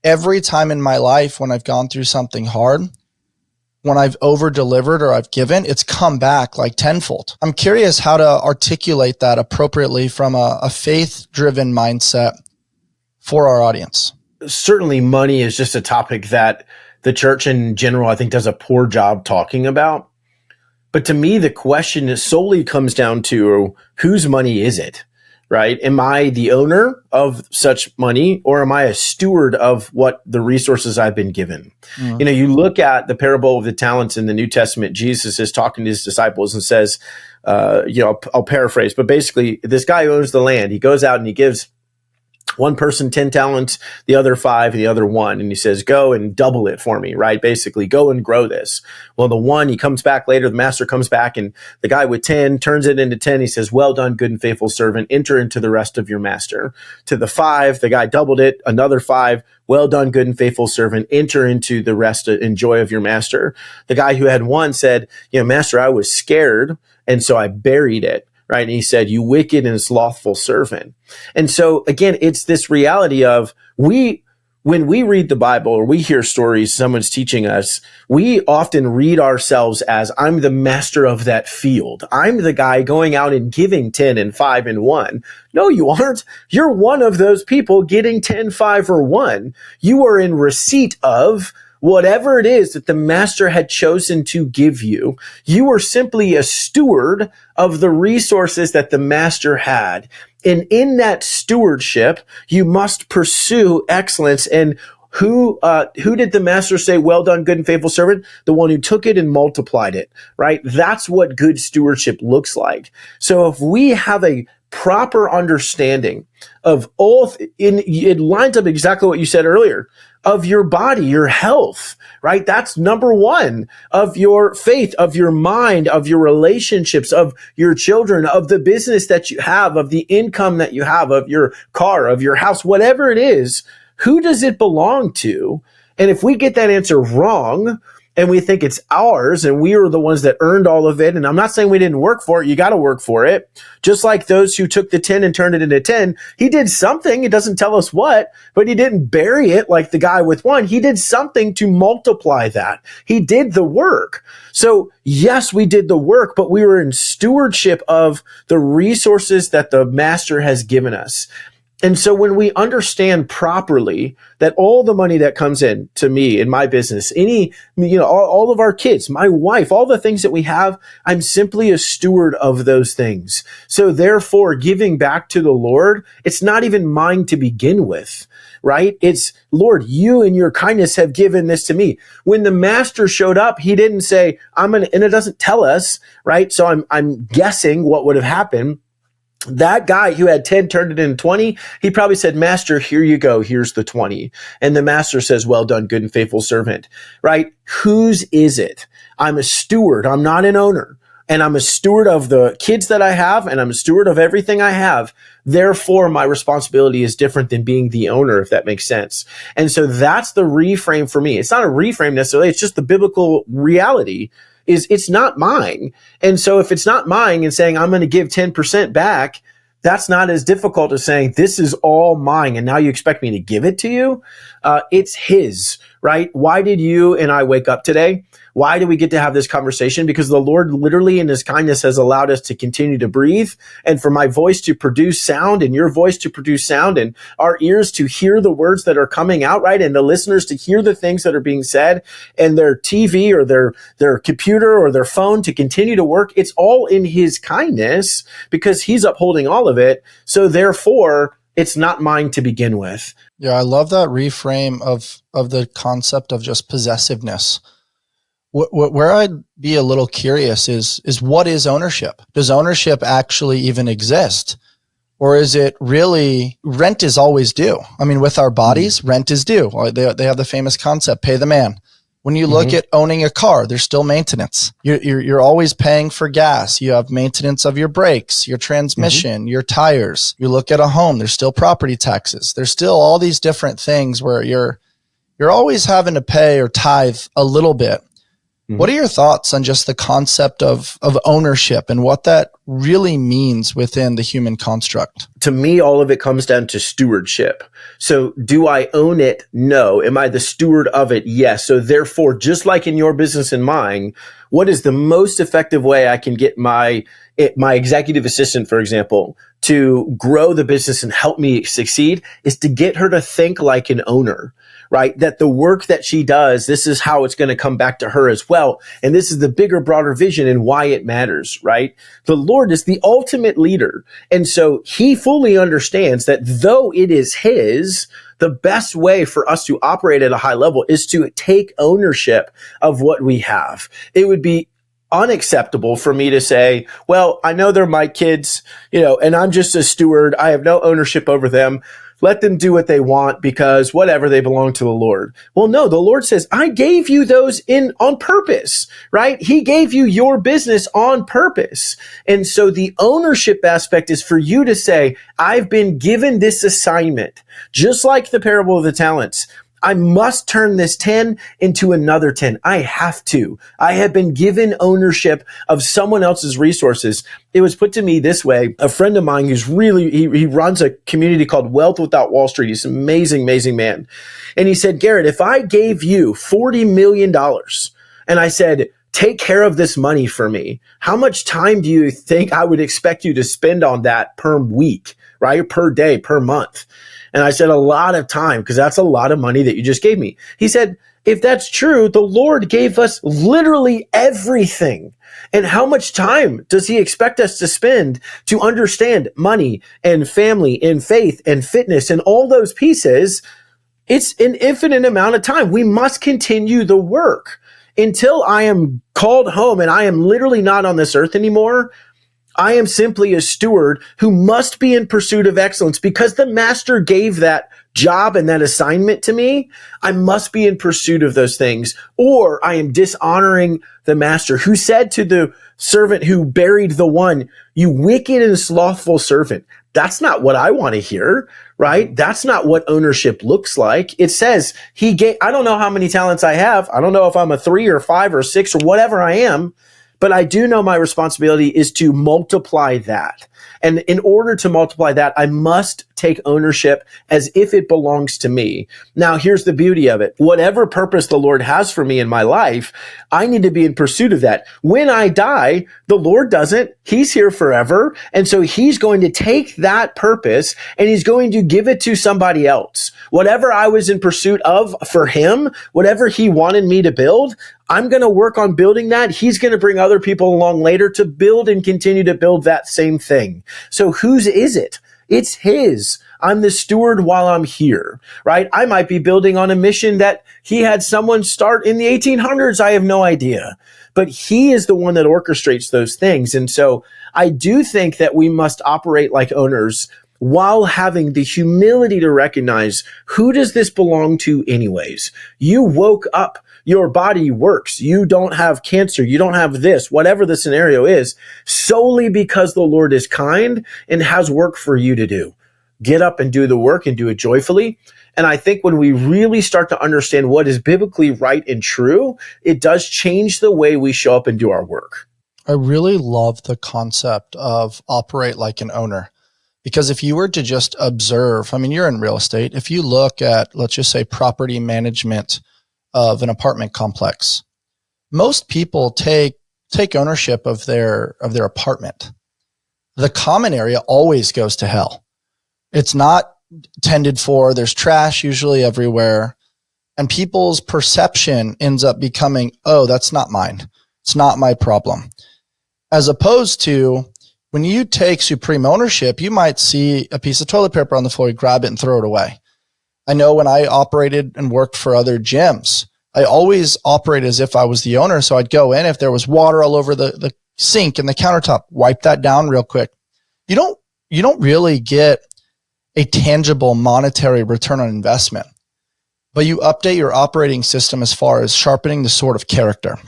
every time in my life when I've gone through something hard, when I've over-delivered or I've given, it's come back like tenfold. I'm curious how to articulate that appropriately from a faith-driven mindset for our audience. Certainly money is just a topic that the church in general, I think, does a poor job talking about. But to me, the question solely comes down to whose money is it, right? Am I the owner of such money, or am I a steward of what the resources I've been given? You know, you look at the parable of the talents in the New Testament, Jesus is talking to his disciples and says, I'll paraphrase, but basically this guy owns the land. He goes out and he gives one person 10 talents, the other 5, and the other 1. And he says, go and double it for me, right? Basically, go and grow this. Well, the 1, he comes back later, the master comes back, and the guy with 10 turns it into 10. He says, well done, good and faithful servant, enter into the rest of your master. To the 5, the guy doubled it, another 5, well done, good and faithful servant, enter into the rest and joy of your master. The guy who had 1 said, master, I was scared, and so I buried it. Right. And he said, you wicked and slothful servant. And so, again, it's this reality of when we read the Bible or we hear stories someone's teaching us, we often read ourselves as, I'm the master of that field. I'm the guy going out and giving 10 and 5 and 1. No, you aren't. You're one of those people getting 10, 5, or 1. You are in receipt of whatever it is that the master had chosen to give you. You are simply a steward of the resources that the master had. And in that stewardship, you must pursue excellence. And who did the master say, well done, good and faithful servant? The one who took it and multiplied it, right? That's what good stewardship looks like. So if we have a proper understanding of it lines up exactly what you said earlier, of your body, your health, right? That's number 1, of your faith, of your mind, of your relationships, of your children, of the business that you have, of the income that you have, of your car, of your house, whatever it is. Who does it belong to? And if we get that answer wrong, and we think it's ours and we are the ones that earned all of it. And I'm not saying we didn't work for it. You got to work for it. Just like those who took the 10 and turned it into 10. He did something. It doesn't tell us what, but he didn't bury it like the guy with 1. He did something to multiply that. He did the work. So yes, we did the work, but we were in stewardship of the resources that the master has given us. And so when we understand properly that all the money that comes in to me in my business, all of our kids, my wife, all the things that we have, I'm simply a steward of those things. So therefore, giving back to the Lord, it's not even mine to begin with, right? It's, Lord, you in your kindness have given this to me. When the master showed up, he didn't say, and it doesn't tell us, right? So I'm guessing what would have happened. That guy who had 10 turned it into 20, he probably said, Master, here you go. Here's the 20. And the master says, well done, good and faithful servant, right? Whose is it? I'm a steward. I'm not an owner. And I'm a steward of the kids that I have, and I'm a steward of everything I have. Therefore, my responsibility is different than being the owner, if that makes sense. And so that's the reframe for me. It's not a reframe necessarily. It's just the biblical reality is it's not mine. And so if it's not mine and saying I'm going to give 10% back, that's not as difficult as saying this is all mine and now you expect me to give it to you. It's his, right? Why did you and I wake up today? Why do we get to have this conversation? Because the Lord literally in his kindness has allowed us to continue to breathe and for my voice to produce sound and your voice to produce sound and our ears to hear the words that are coming out, right? And the listeners to hear the things that are being said and their TV or their computer or their phone to continue to work. It's all in his kindness because he's upholding all of it. So therefore, it's not mine to begin with. Yeah, I love that reframe of the concept of just possessiveness. Where I'd be a little curious is what is ownership? Does ownership actually even exist? Or is it really rent is always due? I mean, with our bodies, rent is due. They have the famous concept, pay the man. When you look at owning a car, there's still maintenance. You're always paying for gas. You have maintenance of your brakes, your transmission, your tires. You look at a home, there's still property taxes. There's still all these different things where you're always having to pay or tithe a little bit. What are your thoughts on just the concept of ownership and what that really means within the human construct? To me, all of it comes down to stewardship. So do I own it? No. Am I the steward of it? Yes. So therefore, just like in your business and mine, what is the most effective way I can get my executive assistant, for example, to grow the business and help me succeed is to get her to think like an owner, right? That the work that she does, this is how it's going to come back to her as well. And this is the bigger, broader vision and why it matters, right? The Lord is the ultimate leader. And so he fully understands that though it is his, the best way for us to operate at a high level is to take ownership of what we have. It would be unacceptable for me to say, well, I know they're my kids, and I'm just a steward. I have no ownership over them. Let them do what they want because whatever, they belong to the Lord. Well, no, the Lord says, I gave you those on purpose, right? He gave you your business on purpose. And so the ownership aspect is for you to say, I've been given this assignment, just like the parable of the talents. I must turn this 10 into another 10. I have to. I have been given ownership of someone else's resources. It was put to me this way. A friend of mine who's he runs a community called Wealth Without Wall Street. He's an amazing, amazing man. And he said, Garrett, if I gave you $40 million and I said, take care of this money for me, how much time do you think I would expect you to spend on that per week, right? Per day, per month? And I said, a lot of time, because that's a lot of money that you just gave me. He said, if that's true, the Lord gave us literally everything. And how much time does he expect us to spend to understand money and family and faith and fitness and all those pieces? It's an infinite amount of time. We must continue the work until I am called home and I am literally not on this earth anymore. I am simply a steward who must be in pursuit of excellence because the master gave that job and that assignment to me. I must be in pursuit of those things, or I am dishonoring the master who said to the servant who buried the one, you wicked and slothful servant. That's not what I want to hear, right? That's not what ownership looks like. It says he gave, I don't know how many talents I have. I don't know if I'm a 3 or 5 or 6 or whatever I am. But I do know my responsibility is to multiply that. And in order to multiply that, I must take ownership as if it belongs to me. Now, here's the beauty of it. Whatever purpose the Lord has for me in my life, I need to be in pursuit of that. When I die, the Lord doesn't. He's here forever. And so he's going to take that purpose and he's going to give it to somebody else. Whatever I was in pursuit of for him, whatever he wanted me to build, I'm going to work on building that. He's going to bring other people along later to build and continue to build that same thing. So whose is it? It's his. I'm the steward while I'm here, right? I might be building on a mission that he had someone start in the 1800s. I have no idea, but he is the one that orchestrates those things. And so I do think that we must operate like owners while having the humility to recognize, who does this belong to anyways? You woke up. Your body works. You don't have cancer. You don't have this, whatever the scenario is, solely because the Lord is kind and has work for you to do. Get up and do the work and do it joyfully. And I think when we really start to understand what is biblically right and true, it does change the way we show up and do our work. I really love the concept of operate like an owner. Because if you were to just observe, I mean, you're in real estate. If you look at, let's just say, property management of an apartment complex, most people take ownership of their apartment. The common area always goes to hell. It's not tended for. There's trash usually everywhere. And people's perception ends up becoming, oh, that's not mine. It's not my problem. As opposed to, when you take supreme ownership, you might see a piece of toilet paper on the floor, you grab it and throw it away. I know when I operated and worked for other gyms, I always operated as if I was the owner. So I'd go in, if there was water all over the sink and the countertop, wipe that down real quick. You don't really get a tangible monetary return on investment, but you update your operating system as far as sharpening the sword of character.